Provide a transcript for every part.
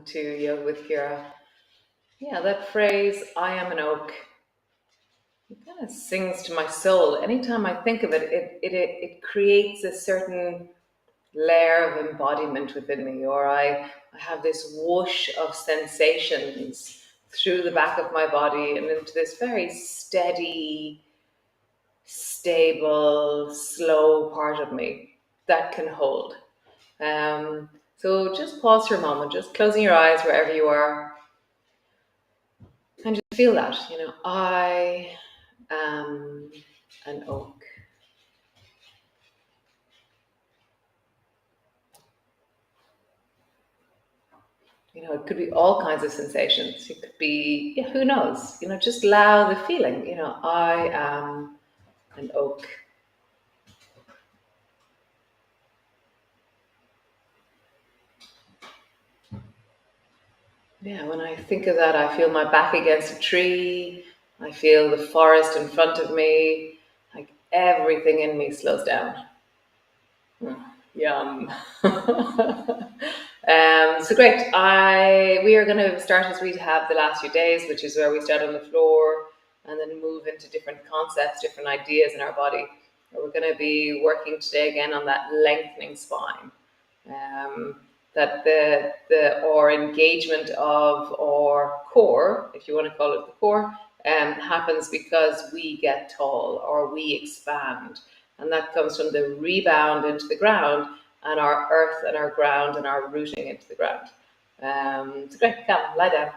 to Yoga with Ciara. Yeah, that phrase, I am an oak, it kind of sings to my soul. Anytime I think of it, it creates a certain layer of embodiment within me, or I have this whoosh of sensations through the back of my body and into this very steady, stable, slow part of me that can hold. So just pause for a moment, just closing your eyes wherever you are, and just feel that, I am an oak. It could be all kinds of sensations. It could be, yeah, who knows? Just allow the feeling, I am an oak. Yeah, when I think of that, I feel my back against a tree. I feel the forest in front of me. Like everything in me slows down. Yum. So great. We are going to start as we have the last few days, which is where we start on the floor and then move into different concepts, different ideas in our body. We're going to be working today again on that lengthening spine. That or engagement of our core, if you want to call it the core, happens because we get tall or we expand. And that comes from the rebound into the ground and our earth and our ground and our rooting into the ground. So great, come, lie down.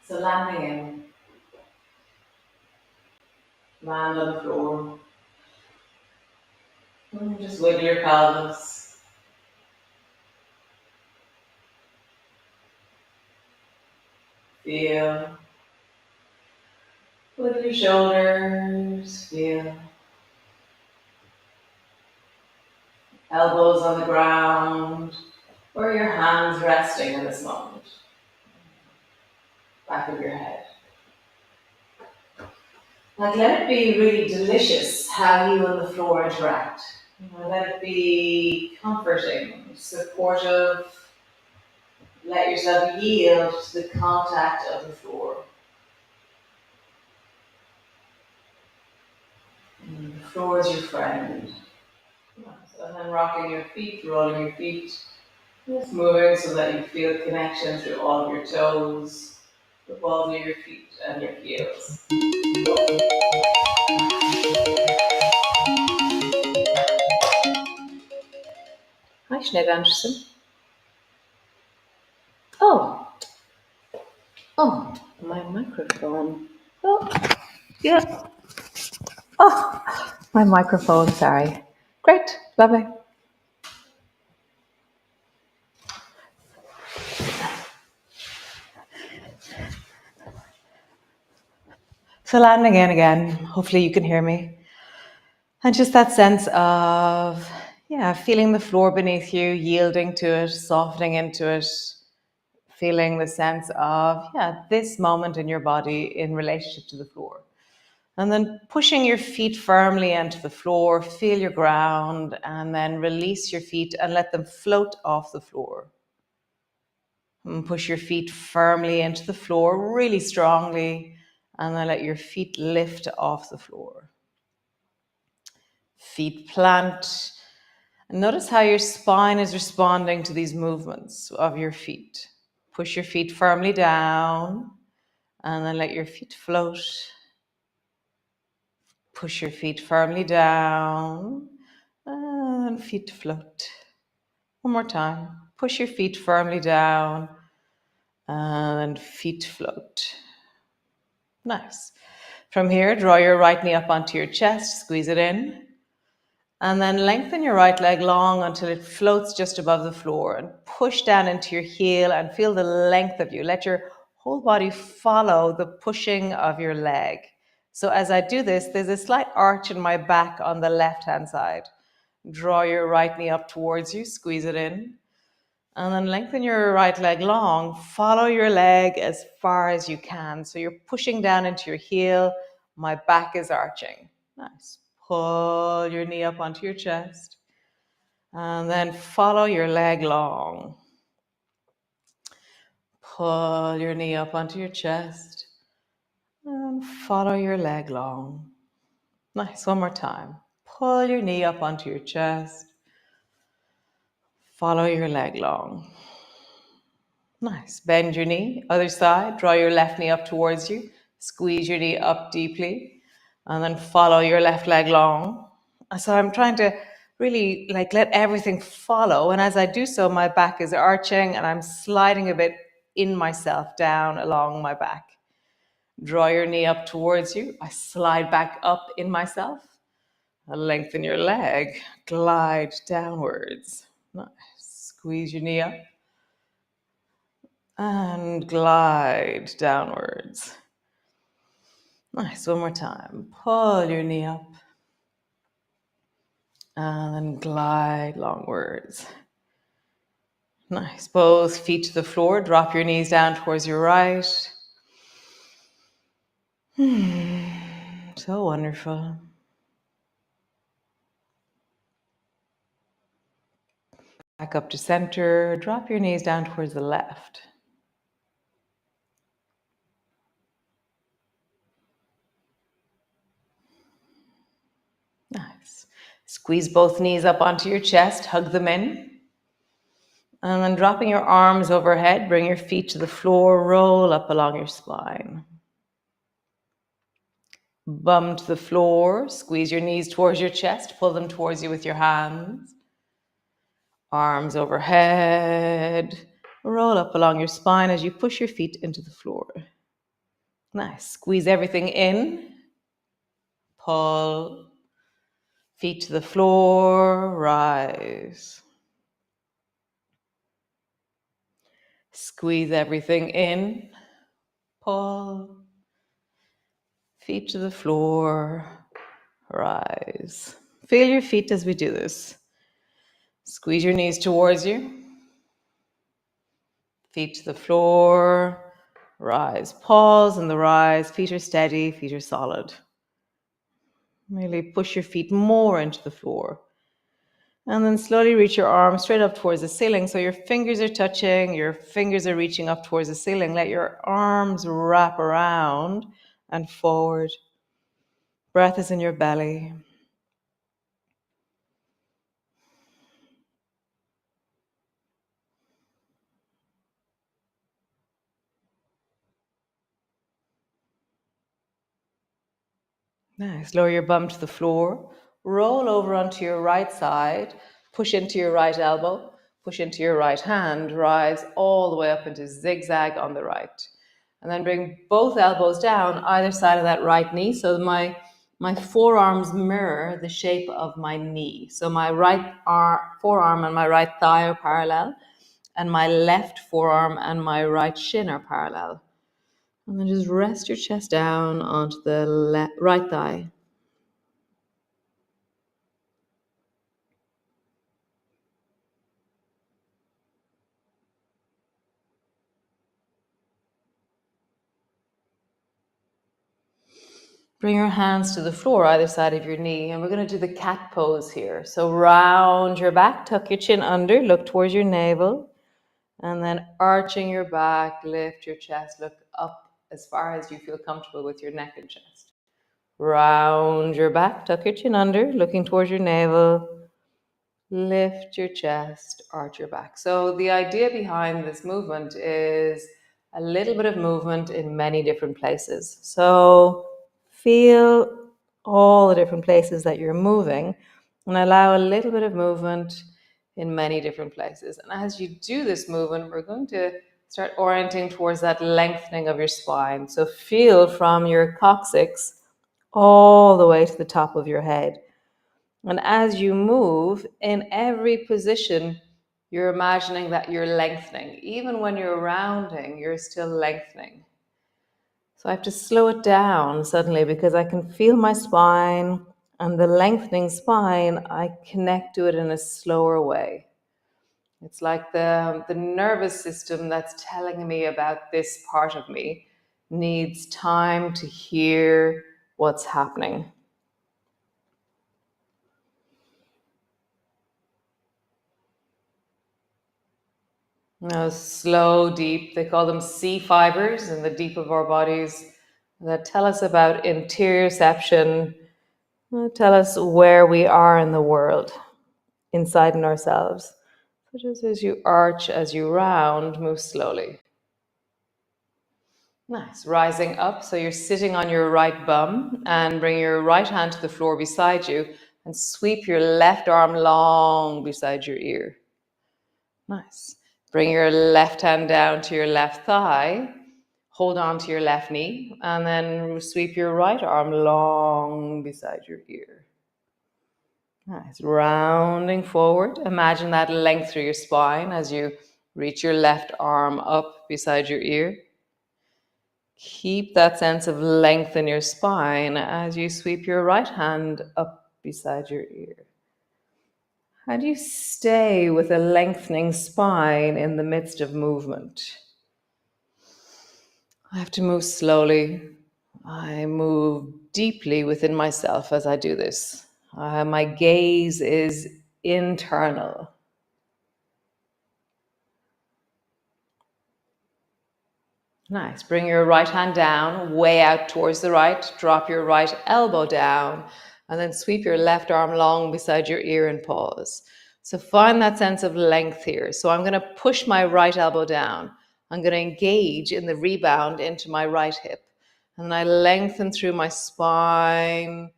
So landing in, land on the floor. And just wiggle your pelvis. Feel. Wiggle your shoulders. Feel. Elbows on the ground, or your hands resting in this moment. Back of your head. Like, let it be really delicious how you and the floor interact. Let it be comforting, supportive. Let yourself yield to the contact of the floor. And the floor is your friend. So then rocking your feet, rolling your feet, just moving so that you feel connection through all of your toes, the balls of your feet and your heels. Hi, Sinead Anderson. Oh, my microphone. Oh, yeah. Oh, my microphone, sorry. Great, lovely. So landing in again, hopefully you can hear me. And just that sense of, feeling the floor beneath you, yielding to it, softening into it, feeling the sense of, this moment in your body in relationship to the floor. And then pushing your feet firmly into the floor, feel your ground, and then release your feet and let them float off the floor. And push your feet firmly into the floor, really strongly, and then let your feet lift off the floor. Feet plant. And notice how your spine is responding to these movements of your feet. Push your feet firmly down, and then let your feet float. Push your feet firmly down, and feet float. One more time. Push your feet firmly down, and feet float. Nice. From here, draw your right knee up onto your chest, squeeze it in, and then lengthen your right leg long until it floats just above the floor, and push down into your heel and feel the length of you. Let your whole body follow the pushing of your leg. So as I do this, there's a slight arch in my back on the left-hand side. Draw your right knee up towards you, squeeze it in, and then lengthen your right leg long. Follow your leg as far as you can. So you're pushing down into your heel. My back is arching. Nice. Pull your knee up onto your chest. And then follow your leg long. Pull your knee up onto your chest. And follow your leg long. Nice. One more time. Pull your knee up onto your chest. Follow your leg long. Nice. Bend your knee. Other side. Draw your left knee up towards you. Squeeze your knee up deeply. And then follow your left leg long. So I'm trying to really let everything follow. And as I do so, my back is arching and I'm sliding a bit in myself down along my back. Draw your knee up towards you. I slide back up in myself. Lengthen your leg. Glide downwards. Nice. Squeeze your knee up. And glide downwards. Nice. One more time. Pull your knee up. And then glide longwards. Nice. Both feet to the floor. Drop your knees down towards your right. So wonderful. Back up to center. Drop your knees down towards the left. Nice. Squeeze both knees up onto your chest. Hug them in. And then dropping your arms overhead, bring your feet to the floor. Roll up along your spine. Bum to the floor. Squeeze your knees towards your chest. Pull them towards you with your hands. Arms overhead. Roll up along your spine as you push your feet into the floor. Nice. Squeeze everything in. Pull. Feet to the floor. Rise. Squeeze everything in. Pull. Feet to the floor. Rise. Feel your feet as we do this. Squeeze your knees towards you. Feet to the floor. Rise. Pause in the rise. Feet are steady. Feet are solid. Really push your feet more into the floor. And then slowly reach your arms straight up towards the ceiling. So your fingers are touching. Your fingers are reaching up towards the ceiling. Let your arms wrap around and forward. Breath is in your belly. Nice. Lower your bum to the floor. Roll over onto your right side. Push into your right elbow. Push into your right hand. Rise all the way up into zigzag on the right. And then bring both elbows down either side of that right knee. So my forearms mirror the shape of my knee. So my right forearm and my right thigh are parallel. And my left forearm and my right shin are parallel. And then just rest your chest down onto the right thigh. Bring your hands to the floor, either side of your knee, and we're going to do the cat pose here. So round your back, tuck your chin under, look towards your navel, and then arching your back, lift your chest, look up as far as you feel comfortable with your neck and chest. Round your back, tuck your chin under, looking towards your navel, lift your chest, arch your back. So the idea behind this movement is a little bit of movement in many different places. So feel all the different places that you're moving and allow a little bit of movement in many different places. And as you do this movement, we're going to start orienting towards that lengthening of your spine. So feel from your coccyx all the way to the top of your head. And as you move, in every position, you're imagining that you're lengthening. Even when you're rounding, you're still lengthening. So I have to slow it down suddenly because I can feel my spine, and the lengthening spine, I connect to it in a slower way. It's like the nervous system that's telling me about this part of me needs time to hear what's happening. Now, slow, deep, they call them C fibers in the deep of our bodies that tell us about interoception, tell us where we are in the world, inside in ourselves. So just as you arch, as you round, move slowly. Nice. Rising up, so you're sitting on your right bum and bring your right hand to the floor beside you and sweep your left arm long beside your ear. Nice. Bring your left hand down to your left thigh, hold on to your left knee, and then sweep your right arm long beside your ear. Nice. Rounding forward. Imagine that length through your spine as you reach your left arm up beside your ear. Keep that sense of length in your spine as you sweep your right hand up beside your ear. How do you stay with a lengthening spine in the midst of movement? I have to move slowly. I move deeply within myself as I do this. My gaze is internal. Nice. Bring your right hand down, way out towards the right. Drop your right elbow down, and then sweep your left arm long beside your ear and pause. So find that sense of length here. So I'm going to push my right elbow down. I'm going to engage in the rebound into my right hip. And I lengthen through my spine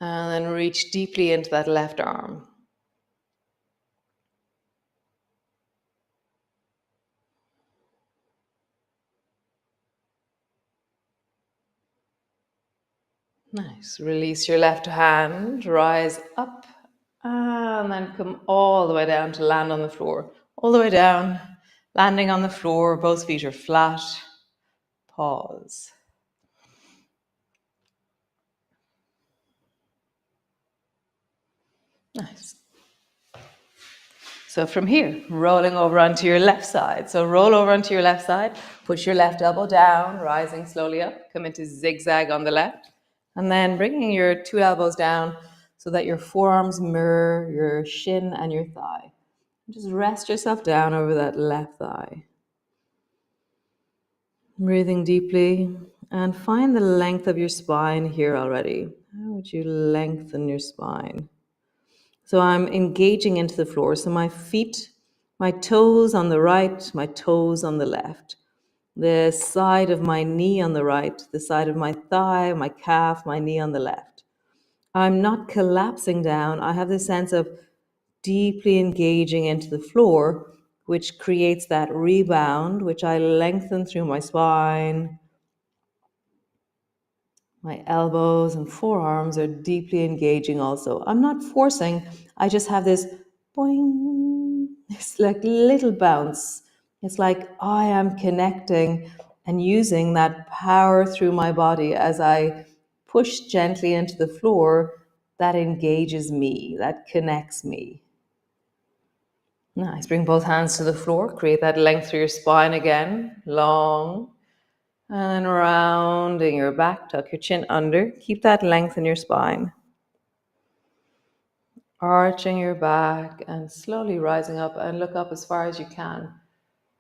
and then reach deeply into that left arm. Nice. Release your left hand, rise up, and then come all the way down to land on the floor. All the way down, landing on the floor, both feet are flat. Pause. Nice. So from here, rolling over onto your left side. So roll over onto your left side, push your left elbow down, rising slowly up, come into zigzag on the left, and then bringing your two elbows down so that your forearms mirror your shin and your thigh. Just rest yourself down over that left thigh. Breathing deeply and find the length of your spine here already. How would you lengthen your spine? So I'm engaging into the floor. So my feet, my toes on the right, my toes on the left. The side of my knee on the right, the side of my thigh, my calf, my knee on the left. I'm not collapsing down. I have this sense of deeply engaging into the floor, which creates that rebound, which I lengthen through my spine. My elbows and forearms are deeply engaging also. I'm not forcing, I just have this boing. It's like little bounce. It's like I am connecting and using that power through my body as I push gently into the floor that engages me, that connects me. Nice. Bring both hands to the floor. Create that length through your spine again. Long. And then rounding your back. Tuck your chin under. Keep that length in your spine. Arching your back and slowly rising up and look up as far as you can.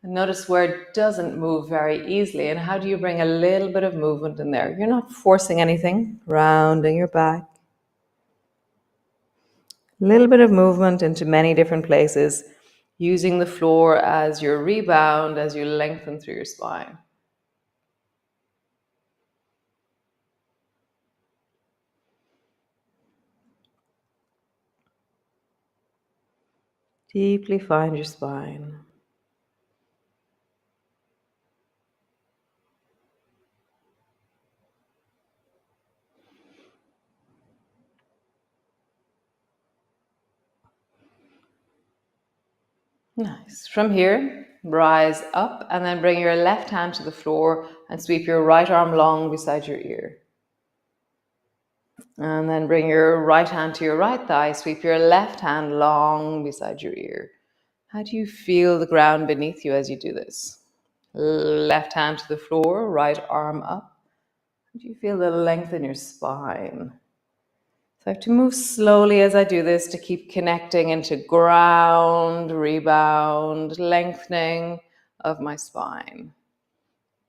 And notice where it doesn't move very easily. And how do you bring a little bit of movement in there? You're not forcing anything. Rounding your back. A little bit of movement into many different places, using the floor as your rebound as you lengthen through your spine. Deeply find your spine. Nice. From here, rise up and then bring your left hand to the floor and sweep your right arm long beside your ear. And then bring your right hand to your right thigh, sweep your left hand long beside your ear. How do you feel the ground beneath you as you do this? Left hand to the floor, right arm up. How do you feel the length in your spine? So I have to move slowly as I do this to keep connecting into ground, rebound, lengthening of my spine.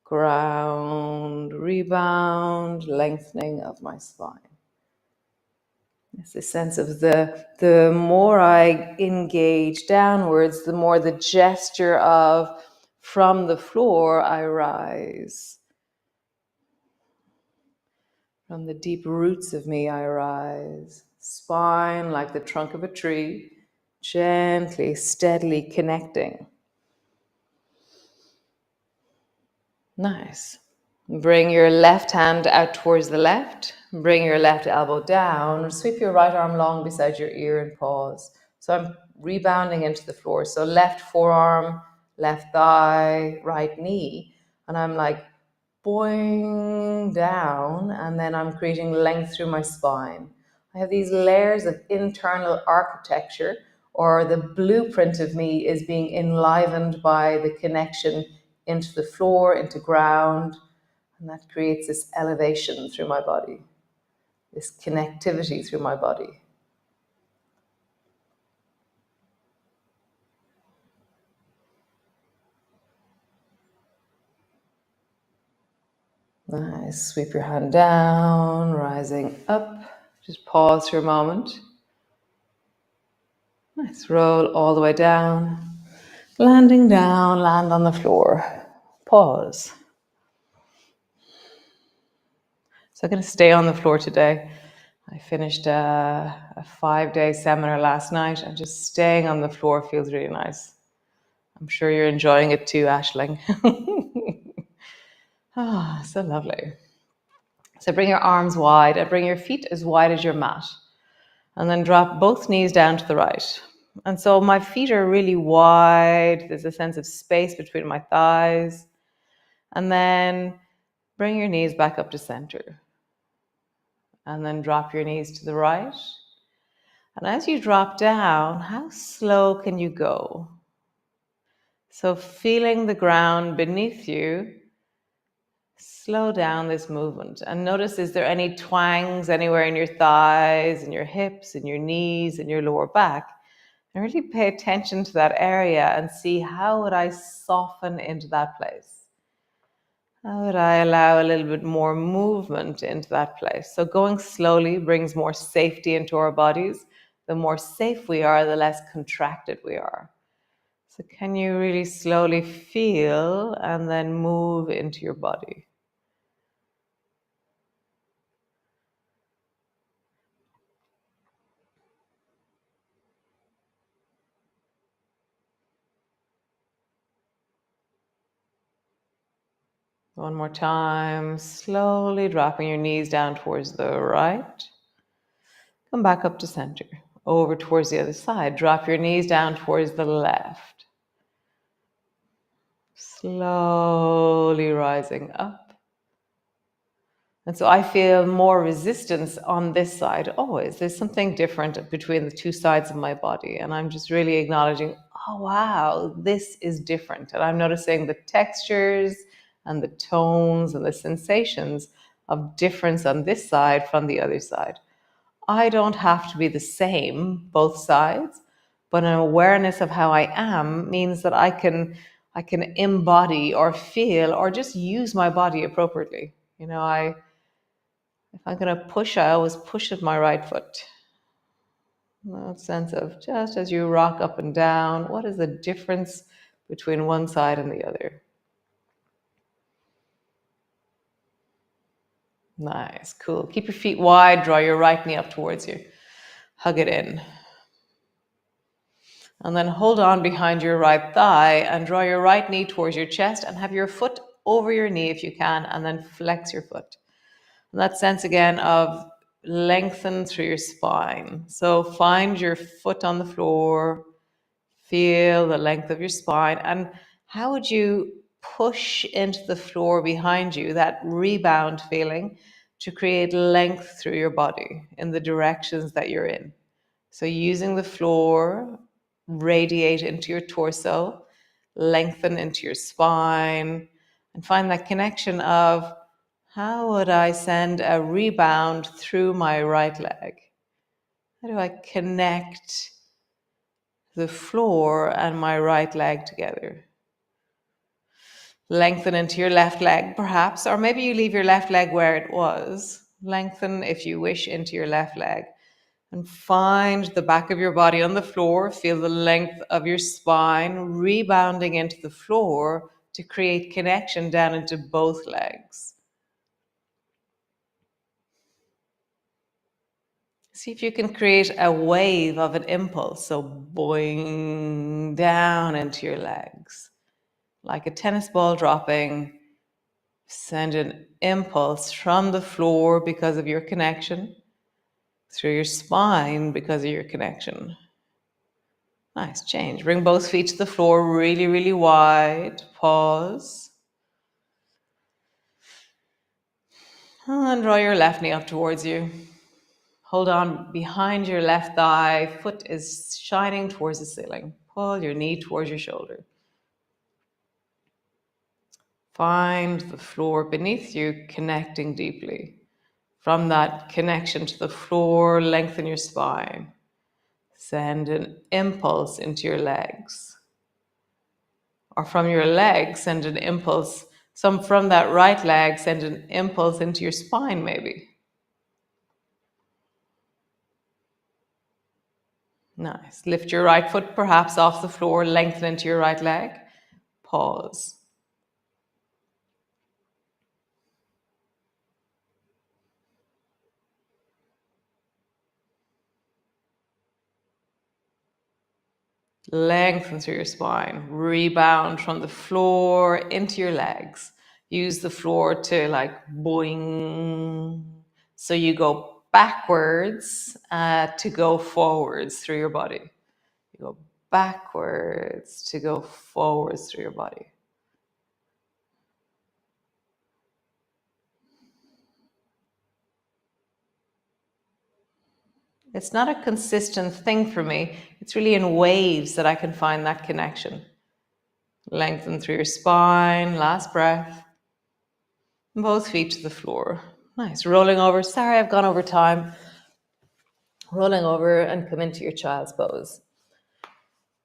Ground, rebound, lengthening of my spine. It's a sense of the more I engage downwards, the more the gesture of from the floor I rise. From the deep roots of me I rise. Spine like the trunk of a tree, gently, steadily connecting. Nice. Bring your left hand out towards the left. Bring your left elbow down. Sweep your right arm long beside your ear and pause. So I'm rebounding into the floor. So left forearm, left thigh, right knee. And I'm like boing down. And then I'm creating length through my spine. I have these layers of internal architecture, or the blueprint of me is being enlivened by the connection into the floor, into ground. And that creates this elevation through my body, this connectivity through my body. Nice. Sweep your hand down, rising up. Just pause for a moment. Nice. Roll all the way down. Landing down, land on the floor. Pause. So I'm going to stay on the floor today. I finished a 5-day seminar last night, and just staying on the floor feels really nice. I'm sure you're enjoying it too, Aisling. Ah, so lovely. So bring your arms wide and bring your feet as wide as your mat. And then drop both knees down to the right. And so my feet are really wide. There's a sense of space between my thighs. And then bring your knees back up to center. And then drop your knees to the right. And as you drop down, how slow can you go? So feeling the ground beneath you, slow down this movement and notice, is there any twangs anywhere in your thighs, in your hips, in your knees, in your lower back? And really pay attention to that area and see, how would I soften into that place? How would I allow a little bit more movement into that place? So going slowly brings more safety into our bodies. The more safe we are, the less contracted we are. So can you really slowly feel and then move into your body? One more time, slowly dropping your knees down towards the right. Come back up to center, over towards the other side. Drop your knees down towards the left. Slowly rising up. And so I feel more resistance on this side always. There's something different between the two sides of my body. And I'm just really acknowledging, oh, wow, this is different. And I'm noticing the textures and the tones and the sensations of difference on this side from the other side. I don't have to be the same, both sides, but an awareness of how I am means that I can embody or feel or just use my body appropriately. You know, if I'm going to push, I always push with my right foot. That sense of just as you rock up and down, what is the difference between one side and the other? Nice, cool. Keep your feet wide, draw your right knee up towards you. Hug it in. And then hold on behind your right thigh and draw your right knee towards your chest and have your foot over your knee if you can, and then flex your foot. And that sense again of lengthen through your spine. So find your foot on the floor, feel the length of your spine, and how would you push into the floor behind you, that rebound feeling, to create length through your body in the directions that you're in. So using the floor, radiate into your torso, lengthen into your spine, and find that connection of, how would I send a rebound through my right leg? How do I connect the floor and my right leg together? Lengthen into your left leg, perhaps, or maybe you leave your left leg where it was. Lengthen, if you wish, into your left leg. And find the back of your body on the floor. Feel the length of your spine rebounding into the floor to create connection down into both legs. See if you can create a wave of an impulse. So boing down into your legs. Like a tennis ball dropping. Send an impulse from the floor because of your connection, through your spine because of your connection. Nice, change. Bring both feet to the floor really, really wide. Pause. And draw your left knee up towards you. Hold on behind your left thigh. Foot is shining towards the ceiling. Pull your knee towards your shoulder. Find the floor beneath you, connecting deeply. From that connection to the floor, lengthen your spine. Send an impulse into your legs. Or from your legs, send an impulse. From that right leg, send an impulse into your spine, maybe. Nice. Lift your right foot perhaps off the floor, lengthen into your right leg. Pause. Lengthen through your spine. Rebound from the floor into your legs. Use the floor to like boing. So you go backwards to go forwards through your body. You go backwards to go forwards through your body. It's not a consistent thing for me. It's really in waves that I can find that connection. Lengthen through your spine. Last breath. Both feet to the floor. Nice. Rolling over. Sorry, I've gone over time. Rolling over and come into your child's pose.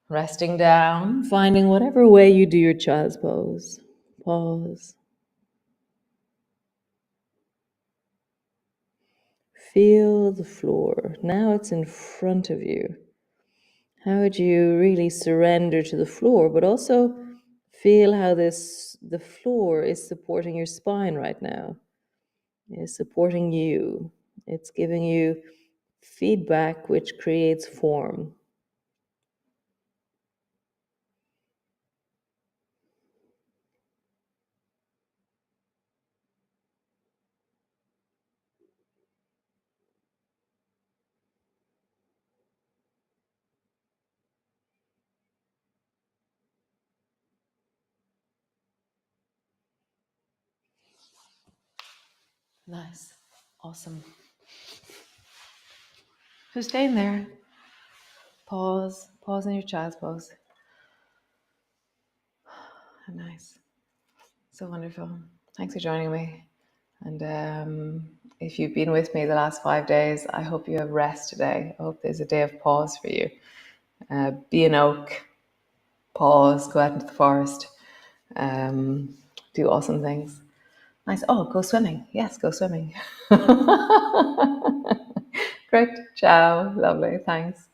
Resting down, finding whatever way you do your child's pose. Pause. Feel the floor. Now it's in front of you. How would you really surrender to the floor, but also feel how the floor is supporting your spine right now. It's supporting you. It's giving you feedback which creates form. Nice. Awesome. Who's staying there? Pause. Pause in your child's pose. Nice. So wonderful. Thanks for joining me. And if you've been with me the last 5 days, I hope you have rest today. I hope there's a day of pause for you. Be an oak. Pause. Go out into the forest. Do awesome things. Nice. Oh, go swimming. Yes, go swimming. Great. Ciao. Lovely. Thanks.